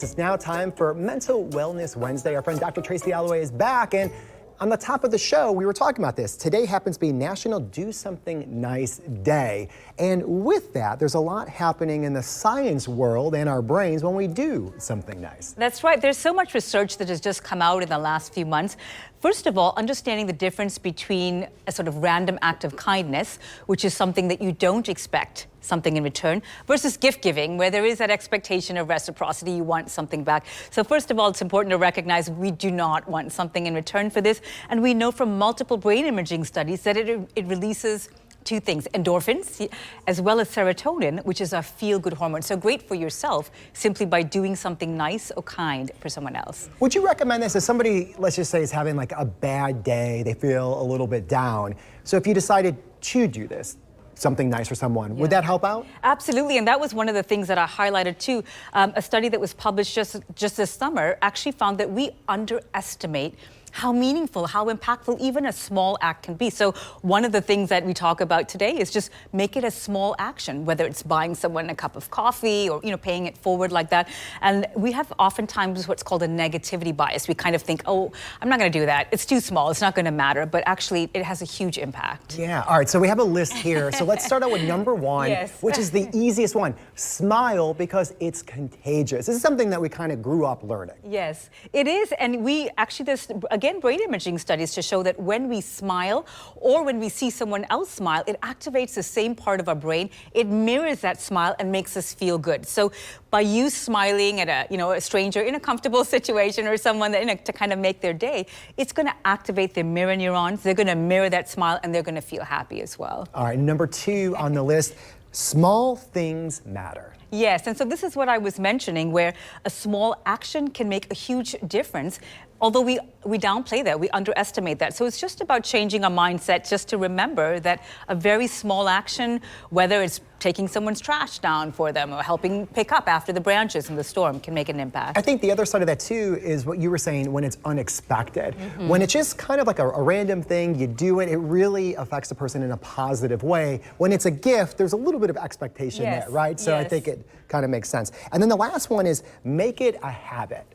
It's now time for Mental Wellness Wednesday. Our friend Dr. Tracy Alloway is back, and on the top of the show, we were talking about this. Today happens to be National Do Something Nice Day. And with that, there's a lot happening in the science world and our brains when we do something nice. That's right. There's so much research that has just come out in the last few months. First of all, understanding the difference between a sort of random act of kindness, which is something that you don't expect something in return, versus gift giving, where there is that expectation of reciprocity, you want something back. So first of all, it's important to recognize we do not want something in return for this. And we know from multiple brain imaging studies that it releases two things, endorphins, as well as serotonin, which is a feel-good hormone. So great for yourself simply by doing something nice or kind for someone else. Would you recommend this if somebody, let's just say, is having like a bad day, they feel a little bit down? So if you decided to do this, something nice for someone, would that help out? Absolutely, and that was one of the things that I highlighted too. A study that was published just this summer actually found that we underestimate how meaningful, how impactful even a small act can be. So one of the things that we talk about today is just make it a small action, whether it's buying someone a cup of coffee or paying it forward like that. And we have oftentimes what's called a negativity bias. We kind of think, oh, I'm not going to do that. It's too small. It's not going to matter. But actually, it has a huge impact. Yeah. All right. So we have a list here. So let's start out with number one, which is the easiest one. Smile because it's contagious. This is something that we kind of grew up learning. Yes, it is. And we actually, there's again, brain imaging studies to show that when we smile or when we see someone else smile, it activates the same part of our brain. It mirrors that smile and makes us feel good. So by you smiling at a stranger in a comfortable situation or someone that, to kind of make their day, it's going to activate their mirror neurons. They're going to mirror that smile and they're going to feel happy as well. All right, number two on the list, small things matter. Yes, and so this is what I was mentioning, where a small action can make a huge difference. Although we downplay that, we underestimate that. So it's just about changing our mindset just to remember that a very small action, whether it's taking someone's trash down for them or helping pick up after the branches in the storm, can make an impact. I think the other side of that too is what you were saying, when it's unexpected. When it's just kind of like a random thing, you do it, it really affects the person in a positive way. When it's a gift, there's a little bit of expectation there, right? So I think it kind of makes sense. And then the last one is make it a habit.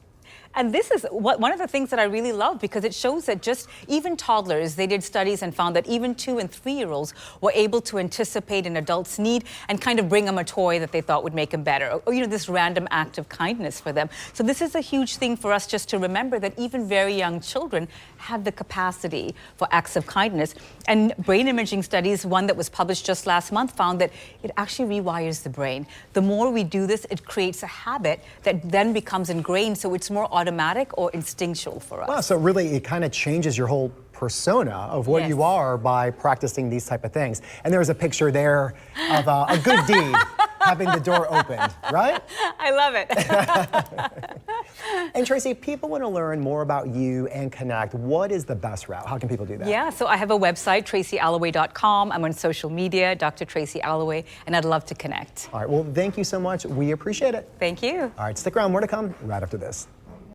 And this is one of the things that I really love, because it shows that just even toddlers, they did studies and found that even 2- and 3-year-olds were able to anticipate an adult's need and kind of bring them a toy that they thought would make them better, or this random act of kindness for them. So this is a huge thing for us just to remember that even very young children have the capacity for acts of kindness. And brain imaging studies, one that was published just last month, found that it actually rewires the brain. The more we do this, it creates a habit that then becomes ingrained, so it's more automatic or instinctual for us. Wow, so really it kind of changes your whole persona of what you are by practicing these type of things. And there was a picture there of a good deed having the door opened, right? I love it. And Tracy, if people want to learn more about you and connect, what is the best route? How can people do that? Yeah, so I have a website, tracyalloway.com. I'm on social media, Dr. Tracy Alloway, and I'd love to connect. All right, well, thank you so much. We appreciate it. Thank you. All right, stick around. More to come right after this.